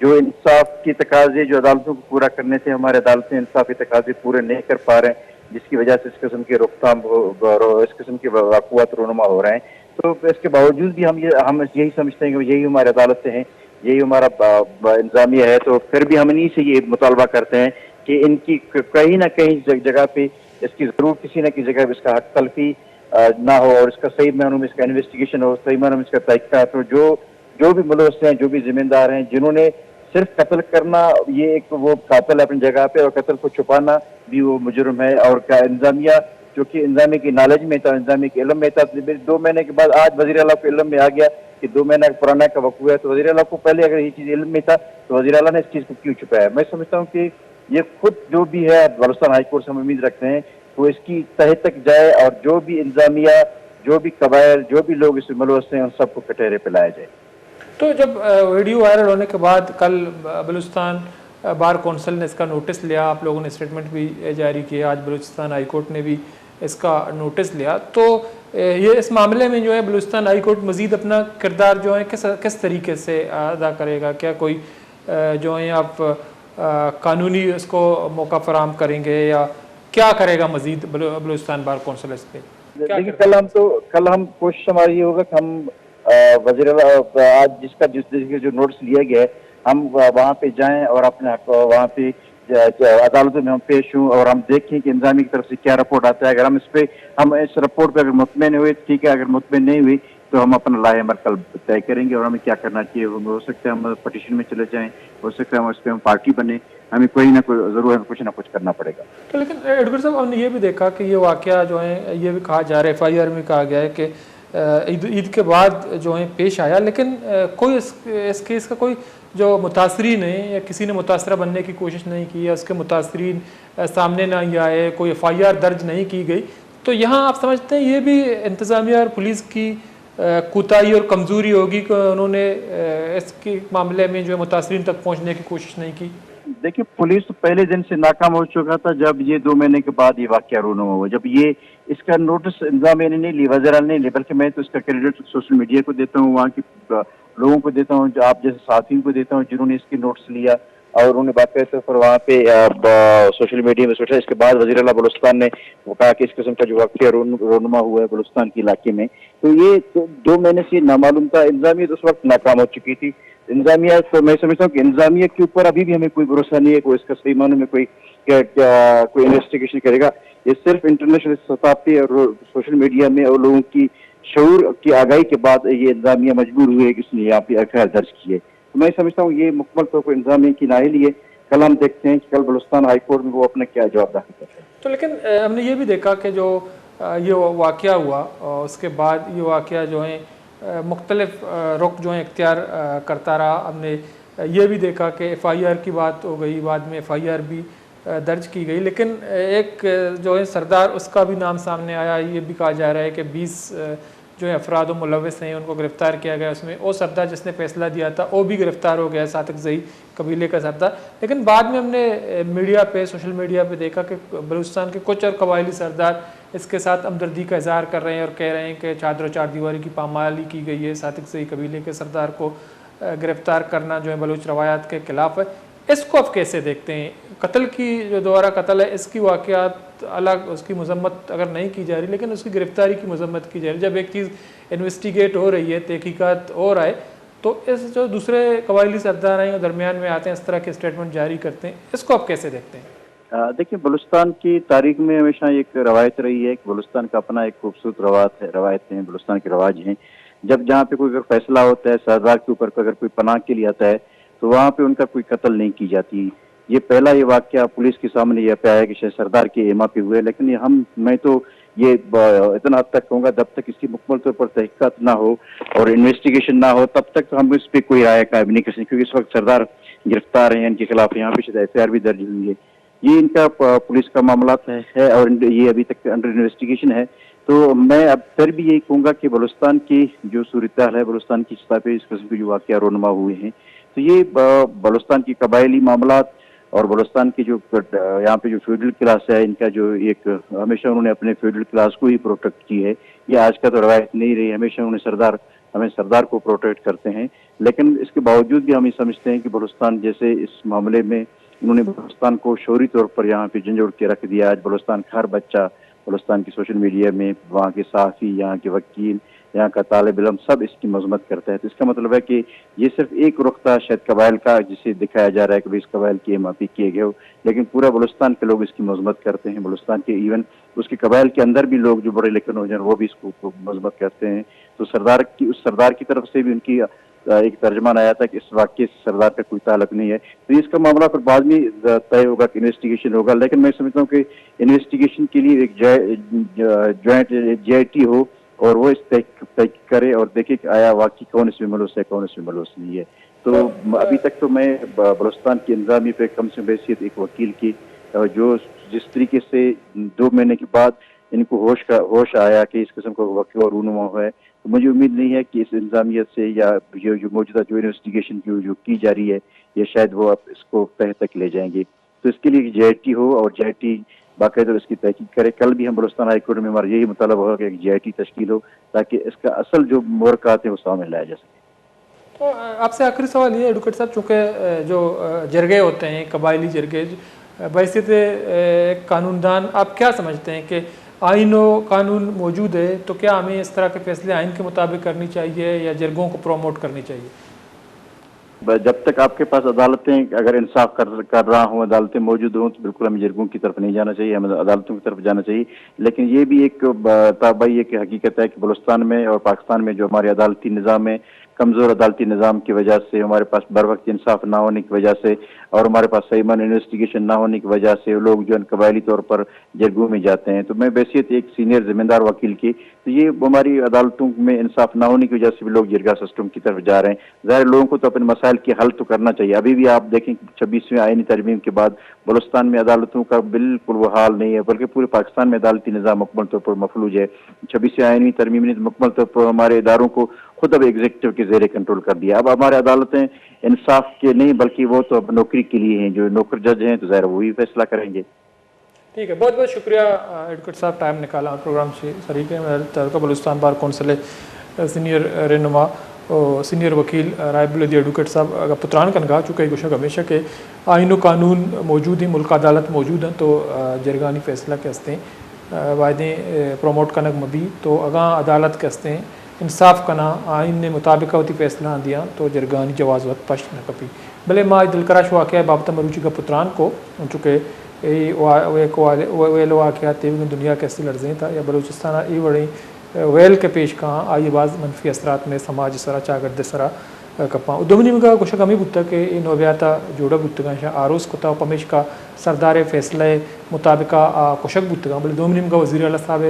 جو انصاف کی تقاضے جو عدالتوں کو پورا کرنے سے ہمارے عدالتیں انصافی تقاضے پورے نہیں کر پا رہے ہیں، جس کی وجہ سے اس قسم کے روکتھام اس قسم کے واقعات رونما ہو رہے ہیں. تو اس کے باوجود بھی ہم یہی سمجھتے ہیں کہ یہی ہماری عدالتیں ہیں، یہی ہمارا انتظامیہ ہے. تو پھر بھی ہم انہیں سے یہ مطالبہ کرتے ہیں کہ ان کی کہیں نہ کہیں جگہ پہ اس کی ضرور کسی نہ کسی جگہ پہ اس کا حق تلفی نہ ہو، اور اس کا صحیح معنوں میں اس کا انویسٹیگیشن ہو، صحیح معنوں میں اس کا تحقیقات ہو. جو بھی ملوث ہیں، جو بھی ذمہ دار ہیں، جنہوں نے صرف قتل کرنا یہ ایک وہ قاتل ہے اپنی جگہ پہ، اور قتل کو چھپانا بھی وہ مجرم ہے. اور کیا انتظامیہ جو کہ انتظامیہ کی نالج میں تھا، انتظامیہ کے علم میں تھا، 2 مہینے کے بعد آج وزیر اعلیٰ کے علم میں آ گیا کہ 2 مہینہ پرانا کا وقوع ہے. تو وزیر اعلیٰ کو پہلے اگر یہ چیز علم میں تھا تو وزیر اعلیٰ نے اس چیز کو کیوں چھپایا؟ میں سمجھتا ہوں کہ یہ خود جو بھی ہے بلوچستان ہائی کورٹ سے ہم امید رکھتے ہیں وہ اس کی تہہ تک جائے، اور جو بھی انتظامیہ، جو بھی قبائل، جو بھی لوگ اس میں ملوث ہیں، ان سب کو کٹہرے پہ لایا جائے. تو جب ویڈیو وائرل ہونے کے بعد کل بلوچستان بار کونسل نے اس کا نوٹس لیا، آپ لوگوں نے اسٹیٹمنٹ بھی جاری کیا، آج بلوچستان ہائی کورٹ نے بھی اس کا نوٹس لیا، تو یہ اس معاملے میں جو ہے بلوچستان ہائی کورٹ مزید اپنا کردار جو ہے کس طریقے سے ادا کرے گا؟ کیا کوئی جو ہے آپ قانونی اس کو موقع فراہم کریں گے، یا کیا کرے گا مزید بلوچستان بار کونسل اس پہ؟ دیکھیے کل ہم کوشش ہماری یہ ہوگا کہ ہم وزیر آج جس جو نوٹس لیا گیا ہے ہم وہاں پہ جائیں اور اپنے وہاں پہ عدالتوں میں ہم پیش ہوں، اور ہم دیکھیں کہ انتظامیہ کی طرف سے کیا رپورٹ آتا ہے. اگر ہم اس رپورٹ پہ اگر مطمئن ہوئے ٹھیک ہے، اگر مطمئن نہیں ہوئی تو ہم اپنا لاہ عمل کل طے کریں گے. اور ہمیں کیا کرنا چاہیے، ہو سکتا ہے ہم پٹیشن میں چلے جائیں، ہو سکتا ہے ہم اس پہ ہم پارٹی بنے، ہمیں کوئی نہ کوئی ضرور ہمیں کچھ نہ کچھ کرنا پڑے گا. تو لیکن ایڈوکیٹ صاحب ہم نے یہ بھی دیکھا کہ یہ واقعہ جو ہے یہ بھی کہا جا رہا ہے، FIR میں کہا گیا ہے کہ عید کے بعد جو ہے پیش آیا، لیکن کوئی اس کیس کا کوئی جو متاثرین ہیں یا کسی نے متاثرہ بننے کی کوشش نہیں کی، یا اس کے متاثرین سامنے نہ آئے، کوئی FIR درج نہیں کی گئی. تو یہاں آپ سمجھتے ہیں یہ بھی انتظامیہ اور پولیس کی کوتاہی اور کمزوری ہوگی کہ انہوں نے اس کے معاملے میں جو ہے متاثرین تک پہنچنے کی کوشش نہیں کی؟ دیکھیے پولیس تو پہلے دن سے ناکام ہو چکا تھا جب یہ 2 مہینے کے بعد یہ واقعہ رونما ہوا. جب یہ اس کا نوٹس انتظامیہ نے نہیں لی، وزیر اعلیٰ نے نہیں لی، بلکہ میں تو اس کا کریڈٹ سوشل میڈیا کو دیتا ہوں، وہاں کے لوگوں کو دیتا ہوں، جو آپ جیسے صحافیوں کو دیتا ہوں جنہوں نے اس کی نوٹس لیا اور انہوں نے باقاعدہ پر وہاں پہ سوشل میڈیا میں سوچا. اس کے بعد وزیر اعلیٰ بلوچستان نے وہ کہا کہ اس قسم کا جو واقعہ رونما ہوا ہے بلوچستان کے علاقے میں، تو یہ 2 مہینے سے نامعلوم تھا. انتظامیہ تو اس وقت ناکام ہو چکی تھی. انتظامیہ تو میں سمجھتا ہوں کہ انتظامیہ کے اوپر ابھی بھی ہمیں کوئی بھروسہ نہیں ہے، کوئی اس کا صحیح معنوں میں کوئی انویسٹیگیشن کرے گا. یہ صرف انٹرنیشنل سطح پہ اور سوشل میڈیا میں اور لوگوں کی شعور کی آگاہی کے بعد یہ انتظامیہ مجبور ہوئے کہ اس نے یہاں پہ FIR درج کی ہے. تو میں سمجھتا ہوں یہ مکمل طور پر انتظامیہ کی نااہلی ہے. کل ہم دیکھتے ہیں کہ کل بلوچستان ہائی کورٹ میں وہ اپنا کیا جواب داخل کرتے ہیں. تو لیکن ہم نے یہ بھی دیکھا کہ جو یہ واقعہ ہوا اس کے بعد یہ واقعہ جو ہے مختلف رخ جو ہے اختیار کرتا رہا. ہم نے یہ بھی دیکھا کہ FIR کی بات ہو گئی، بعد میں FIR بھی درج کی گئی، لیکن ایک جو ہے سردار اس کا بھی نام سامنے آیا. یہ بھی کہا جا رہا ہے کہ 20 جو ہے افراد و ملوث ہیں ان کو گرفتار کیا گیا. اس میں وہ سردار جس نے فیصلہ دیا تھا وہ بھی گرفتار ہو گیا، صادق زئی قبیلے کا سردار. لیکن بعد میں ہم نے میڈیا پہ، سوشل میڈیا پہ دیکھا کہ بلوچستان کے کچھ اور قبائلی سردار اس کے ساتھ ہمدردی کا اظہار کر رہے ہیں اور کہہ رہے ہیں کہ چادر و چار دیواری کی پامالی کی گئی ہے. صادق زئی قبیلے کے سردار کو گرفتار کرنا جو ہے بلوچ روایات کے خلاف ہے. اس کو آپ کیسے دیکھتے ہیں؟ قتل کی جو دوبارہ قتل ہے اس کی واقعات الگ، اس کی مذمت اگر نہیں کی جا رہی، لیکن اس کی گرفتاری کی مذمت کی جا رہی. جب ایک چیز انویسٹیگیٹ ہو رہی ہے، تحقیقات ہو رہا ہے، تو اس جو دوسرے قبائلی سردار ہیں درمیان میں آتے ہیں، اس طرح کے اسٹیٹمنٹ جاری کرتے ہیں، اس کو آپ کیسے دیکھتے ہیں؟ دیکھیے بلوچستان کی تاریخ میں ہمیشہ ایک روایت رہی ہے کہ بلوچستان کا اپنا ایک خوبصورت روایت ہیں، بلوچستان کے رواج ہیں. جب جہاں پہ کوئی اگر فیصلہ ہوتا ہے سردار کے اوپر اگر کوئی پناہ کے لیے آتا ہے تو وہاں پہ ان کا کوئی قتل نہیں کی جاتی. یہ پہلا یہ واقعہ پولیس کے سامنے یہ پہ آیا کہ شاید سردار کے ایما پہ ہوئے، لیکن میں تو یہ اتنا حد تک کہوں گا جب تک اس کی مکمل طور پر تحقیقات نہ ہو اور انویسٹیگیشن نہ ہو تب تک ہم اس پہ کوئی رائے قائم نہیں کر سکتے، کیونکہ اس وقت سردار گرفتار ہیں، ان کے خلاف یہاں پہ شاید FIR بھی درج ہوئی ہے. یہ ان کا پولیس کا معاملات ہے اور یہ ابھی تک انڈر انویسٹیگیشن ہے. تو میں اب پھر بھی یہی کہوں گا کہ بلوچستان کی جو صورتحال ہے، بلوچستان کی سطح پہ اس قسم کے جو واقعہ رونما ہوئے ہیں، تو یہ بلوچستان کی قبائلی معاملات اور بلوچستان کی جو یہاں پہ جو فیوڈل کلاس ہے، ان کا جو ایک ہمیشہ انہوں نے اپنے فیوڈل کلاس کو ہی پروٹیکٹ کی ہے. یہ آج کا تو روایت نہیں رہی، ہمیشہ انہوں نے سردار ہمیں سردار کو پروٹیکٹ کرتے ہیں، لیکن اس کے باوجود بھی ہم یہ سمجھتے ہیں کہ بلوچستان جیسے اس معاملے میں انہوں نے بلوچستان کو شعوری طور پر یہاں پہ جھنجھوڑ کے رکھ دیا. آج بلوچستان کا ہر بچہ بلوچستان کی سوشل میڈیا میں، وہاں کے صحافی، یہاں کے وکیل، یہاں کا طالب علم سب اس کی مذمت کرتا ہے. تو اس کا مطلب ہے کہ یہ صرف ایک رخ تھا شاید قبائل کا جسے دکھایا جا رہا ہے کہ اس قبائل کی معافی کیے گئے ہو، لیکن پورا بلوچستان کے لوگ اس کی مذمت کرتے ہیں. بلوچستان کے ایون اس کے قبائل کے اندر بھی لوگ جو بڑے لکھن ہو جائیں وہ بھی اس کو مذمت کرتے ہیں. تو سردار کی طرف سے بھی ان کی ایک ترجمان آیا تھا کہ اس واقعے سے سردار کا کوئی تعلق نہیں ہے. تو اس کا معاملہ پھر بعد میں طے ہوگا کہ انویسٹیگیشن ہوگا، لیکن میں سمجھتا ہوں کہ انویسٹیگیشن کے لیے ایک جوائنٹ جے آئی ٹی ہو اور وہ اس تحقیق کرے اور دیکھے کہ آیا واقعی کون اس میں ملوث ہے، کون اس میں ملوث نہیں ہے. تو ابھی تک تو میں بلوچستان کی انتظامیہ پہ کم سے بحیثیت ایک وکیل کی جو جس طریقے سے 2 مہینے کے بعد ان کو ہوش آیا کہ اس قسم کا واقعہ اور رونما ہے، تو مجھے امید نہیں ہے کہ اس انتظامیہ سے یا جو موجودہ جو انویسٹیگیشن کی جا رہی ہے یہ شاید وہ اب اس کو تہ تک لے جائیں گے. تو اس کے لیے جے آئی ٹی ہو اور جے آئی ٹی باقاعدہ اس کی تحقیق کرے. کل بھی ہم بلوچستان ہائی کورٹ میں ہمارا یہی مطالبہ ہوگا کہ ایک جے آئی ٹی تشکیل ہو تاکہ اس کا اصل جو محرکات ہیں وہ سامنے لایا جا سکے. تو آپ سے آخری سوال یہ ایڈوکیٹ صاحب، چونکہ جو جرگے ہوتے ہیں قبائلی جرگے، بحیثیت قانون دان آپ کیا سمجھتے ہیں کہ آئین و قانون موجود ہے تو کیا ہمیں اس طرح کے فیصلے آئین کے مطابق کرنی چاہیے یا جرگوں کو پروموٹ کرنی چاہیے؟ جب تک آپ کے پاس عدالتیں اگر انصاف کر رہا ہوں، عدالتیں موجود ہوں، تو بالکل ہمیں جرگوں کی طرف نہیں جانا چاہیے، ہمیں عدالتوں کی طرف جانا چاہیے. لیکن یہ بھی ایک تابعی ایک حقیقت ہے کہ بلوچستان میں اور پاکستان میں جو ہمارے عدالتی نظام ہے، کمزور عدالتی نظام کی وجہ سے، ہمارے پاس بر وقت انصاف نہ ہونے کی وجہ سے اور ہمارے پاس صحیح معنی انویسٹیگیشن نہ ہونے کی وجہ سے لوگ جو قبائلی طور پر جرگوں میں جاتے ہیں. تو میں بحیثیت ایک سینئر ذمہ دار وکیل کی، تو یہ ہماری عدالتوں میں انصاف نہ ہونے کی وجہ سے بھی لوگ جرگہ سسٹم کی طرف جا رہے ہیں. ظاہر لوگوں کو تو اپنے مسائل کے حل تو کرنا چاہیے. ابھی بھی آپ دیکھیں 26ویں آئینی ترمیم کے بعد بلوچستان میں عدالتوں کا بالکل وہ حال نہیں ہے، بلکہ پورے پاکستان میں عدالتی نظام مکمل طور پر مفلوج ہے. 26ویں آئینی ترمیم نے مکمل طور پر ہمارے اداروں کو خود اب ایگزیکٹو کے زیر کنٹرول کر دیا. اب ہمارے عدالتیں انصاف کے نہیں بلکہ وہ تو اب نوکری کے لیے ہیں، جو نوکر جج ہیں تو ظاہر وہی فیصلہ کریں گے. ٹھیک ہے، بہت بہت شکریہ ایڈوکیٹ صاحب، ٹائم نکالا پروگرام سے شریک ہے. میں بلوچستان بار کونسل سینئر رہنما اور سینئر وکیل رائب الدی ایڈوکیٹ صاحب اگر پتران کا نگاہ چکے گوشک ہمیشہ کہ آئین و قانون موجود ہیں، ملک عدالت موجود ہیں، تو جرگانی فیصلہ کے ہستے ہیں وعدیں پروموٹ کنک مبی تو اگاں عدالت کے ہستے ہیں انصاف کنا آئین نے مطابقہ ہوتی فیصلہ دیا تو جرگانی جواز وقت پشت نہ کپی. بھلے ماں دلکراش واقعہ بابتا مروچی کا پتران کو چونکہ ویل واقعات دنیا کیسے لرزیں تھا یا بلوچستان ای بڑی ویل کے پیش کہاں آئی بعض منفی اثرات میں سماج سرا چاگرد سرا کپاں دومنی میں کا کشک ہمیں بتا کہ یہ نوبیاتا جوڑا بتگاں شاہ آروز کتا پمیش کا سردار فیصلہ مطابقہ کشک بتگاں بلے دومنی میں کا وزیر اعلیٰ صاحب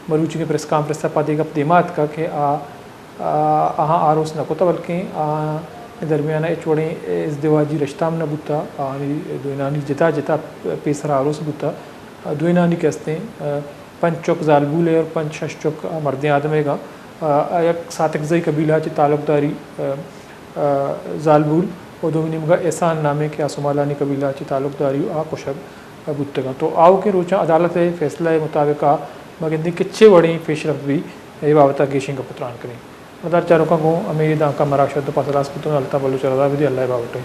مروچی کے پریس کانفرنس پا دے گا دیمات کا کہ آہاں آروز نہ کتا بلکہ درمیانہ چوڑیں ازدواجی رشتام نہ بتا دوینانی جتا جتا پیسرا آروز بتا دوینانی کہتے ہیں پنچ چوک زالبول ہے اور پنچ شش چوک مرد آدم ہے گا یک ساتکزئی قبیلہ چی تعلق داری زالبول اور دومنیم گا احسان نامے کے آسمالانی قبیلہ چی تعلق داری کشک بتگا. تو آؤ کے روچہ عدالت فیصلہ مطابقہ مگندی کچھے وڑیں پیش رفت بھی یہ بابتا گیشنگ کا پتران کریں. مدار چاروں کا گوں امید آنکا مراشد پاسراس پتون التا بلوچ رضا بھی دی اللہ بابٹے.